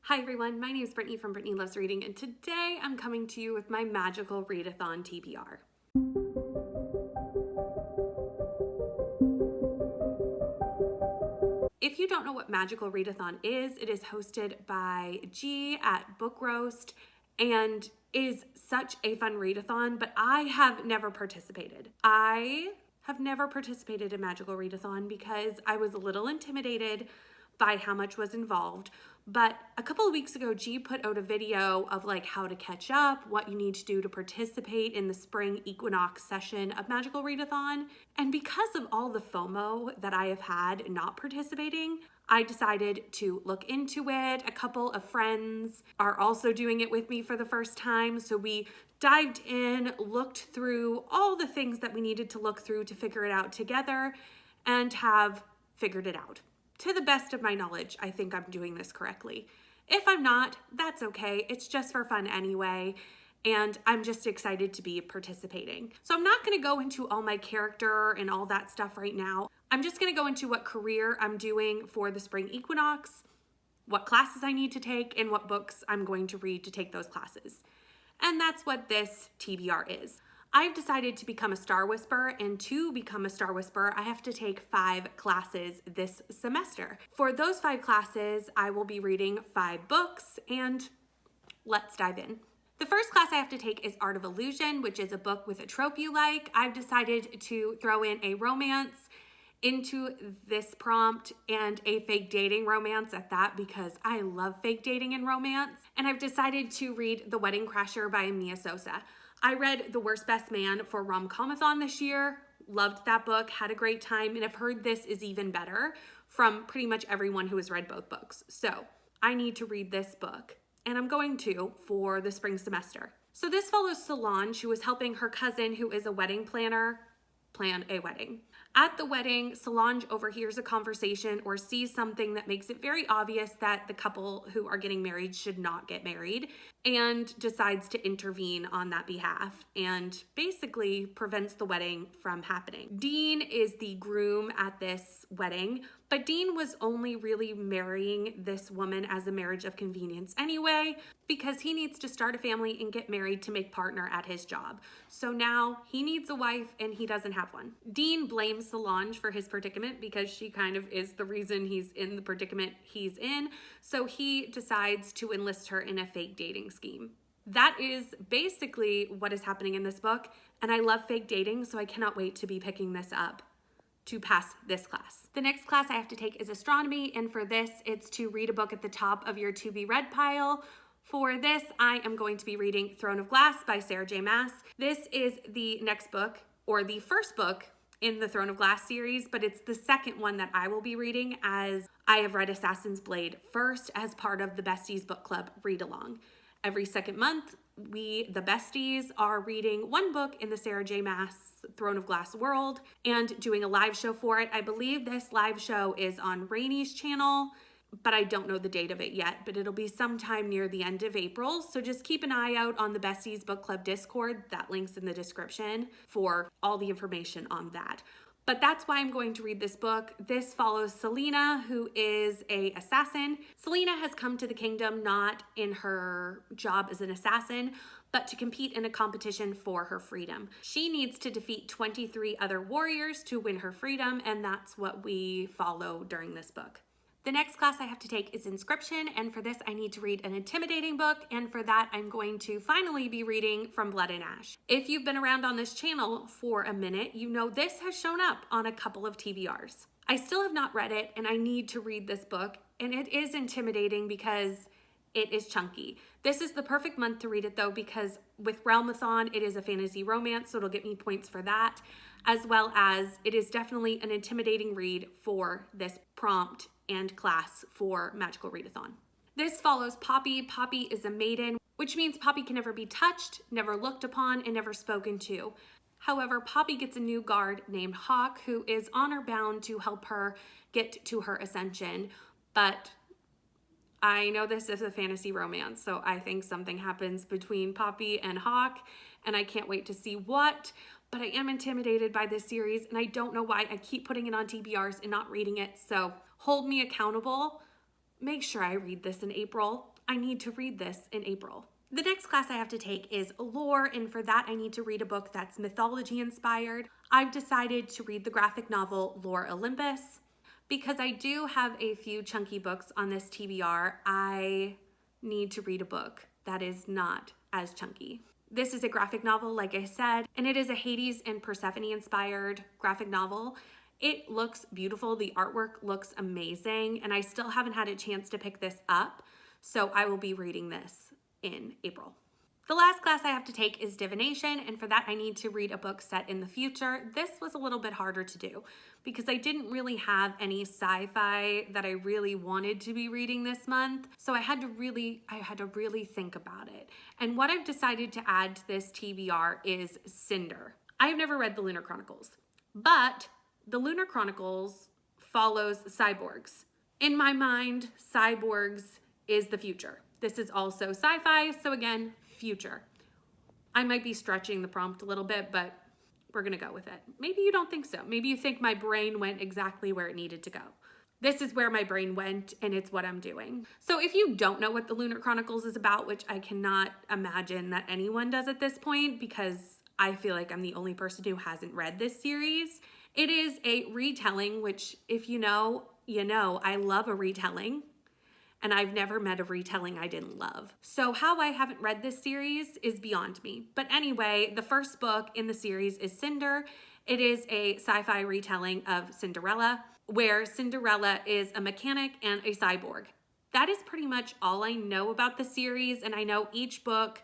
Hi everyone, my name is Brittany from Brittany Loves Reading, and today I'm coming to you with my magical readathon TBR. If you don't know what magical readathon is, it is hosted by G at Book Roast and is such a fun readathon, but I have never participated. I have never participated in magical readathon because I was a little intimidated by how much was involved. But a couple of weeks ago, G put out a video of like how to catch up, what you need to do to participate in the spring Equinox session of Magical Readathon. And because of all the FOMO that I have had not participating, I decided to look into it. A couple of friends are also doing it with me for the first time. So we dived in, looked through all the things that we needed to look through to figure it out together, and have figured it out. To the best of my knowledge, I think I'm doing this correctly. If I'm not, that's okay. It's just for fun anyway, and I'm just excited to be participating. So I'm not gonna go into all my character and all that stuff right now. I'm just gonna go into what career I'm doing for the spring equinox, what classes I need to take, and what books I'm going to read to take those classes. And that's what this TBR is. I've decided to become a Star Whisperer, and to become a Star Whisperer, I have to take 5 classes this semester. For those 5 classes, I will be reading 5 books, and let's dive in. The first class I have to take is Art of Illusion, which is a book with a trope you like. I've decided to throw in a romance into this prompt, and a fake dating romance at that, because I love fake dating and romance. And I've decided to read The Wedding Crasher by Mia Sosa. I read The Worst Best Man for Rom-Comathon this year, loved that book, had a great time, and I've heard this is even better from pretty much everyone who has read both books. So I need to read this book, and I'm going to for the spring semester. So this follows Solange, who is helping her cousin, who is a wedding planner, plan a wedding. At the wedding, Solange overhears a conversation or sees something that makes it very obvious that the couple who are getting married should not get married, and decides to intervene on that behalf and basically prevents the wedding from happening. Dean is the groom at this wedding, but Dean was only really marrying this woman as a marriage of convenience anyway, because he needs to start a family and get married to make partner at his job. So now he needs a wife and he doesn't have one. Dean blames Solange for his predicament because she kind of is the reason he's in the predicament he's in. So he decides to enlist her in a fake dating scheme. That is basically what is happening in this book. And I love fake dating, so I cannot wait to be picking this up to pass this class. The next class I have to take is astronomy, and for this, it's to read a book at the top of your to be read pile. For this, I am going to be reading Throne of Glass by Sarah J. Maas. This is the next book, or the first book in the Throne of Glass series, but it's the second one that I will be reading, as I have read Assassin's Blade first as part of the Besties Book Club read along. Every second month, we, the besties, are reading one book in the Sarah J. Maas Throne of Glass world and doing a live show for it. I believe this live show is on Rainy's channel, but I don't know the date of it yet, but it'll be sometime near the end of April. So just keep an eye out on the Besties Book Club Discord. That link's in the description for all the information on that. But that's why I'm going to read this book. This follows Selena, who is an assassin. Selena has come to the kingdom not in her job as an assassin, but to compete in a competition for her freedom. She needs to defeat 23 other warriors to win her freedom, and that's what we follow during this book. The next class I have to take is Inscription, and for this I need to read an intimidating book, and for that I'm going to finally be reading From Blood and Ash. If you've been around on this channel for a minute, you know this has shown up on a couple of TBRs. I still have not read it, and I need to read this book, and it is intimidating because it is chunky. This is the perfect month to read it though, because with Realmathon, it is a fantasy romance, so it'll get me points for that, as well as it is definitely an intimidating read for this prompt and class for Magical Readathon. This follows Poppy. Poppy is a maiden, which means Poppy can never be touched, never looked upon, and never spoken to. However, Poppy gets a new guard named Hawk, who is honor bound to help her get to her ascension, but I know this is a fantasy romance, so I think something happens between Poppy and Hawk, and I can't wait to see what, but I am intimidated by this series, and I don't know why I keep putting it on TBRs and not reading it, so hold me accountable make sure I read this in April. I need to read this in April. The next class I have to take is lore, and for that I need to read a book that's mythology inspired. I've decided to read the graphic novel Lore Olympus. Because I do have a few chunky books on this TBR, I need to read a book that is not as chunky. This is a graphic novel, like I said, and it is a Hades and Persephone inspired graphic novel. It looks beautiful. The artwork looks amazing, and I still haven't had a chance to pick this up, so I will be reading this in April. The last class I have to take is divination, and for that I need to read a book set in the future. This was a little bit harder to do because I didn't really have any sci-fi that I really wanted to be reading this month. So I had to really think about it. And what I've decided to add to this TBR is Cinder. I've never read the Lunar Chronicles, but the Lunar Chronicles follows cyborgs. In my mind, cyborgs is the future. This is also sci-fi, so again, future. I might be stretching the prompt a little bit, but we're gonna go with it. Maybe you don't think so. Maybe you think my brain went exactly where it needed to go. This is where my brain went, and it's what I'm doing. So if you don't know what the Lunar Chronicles is about, which I cannot imagine that anyone does at this point, because I feel like I'm the only person who hasn't read this series, it is a retelling, which if you know, you know, I love a retelling. And I've never met a retelling I didn't love. So how I haven't read this series is beyond me. But anyway, the first book in the series is Cinder. It is a sci-fi retelling of Cinderella, where Cinderella is a mechanic and a cyborg. That is pretty much all I know about the series, and I know each book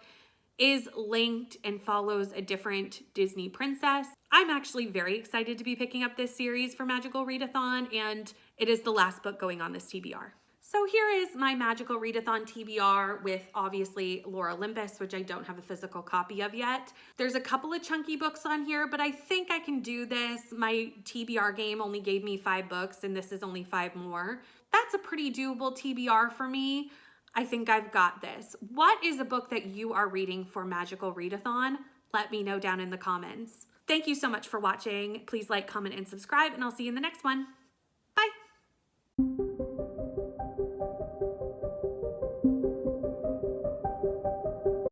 is linked and follows a different Disney princess. I'm actually very excited to be picking up this series for Magical Readathon, and it is the last book going on this TBR. So here is my Magical Readathon TBR with obviously Lore Olympus, which I don't have a physical copy of yet. There's a couple of chunky books on here, but I think I can do this. My TBR game only gave me 5 books, and this is only 5 more. That's a pretty doable TBR for me. I think I've got this. What is a book that you are reading for Magical Readathon? Let me know down in the comments. Thank you so much for watching. Please like, comment, and subscribe, and I'll see you in the next one.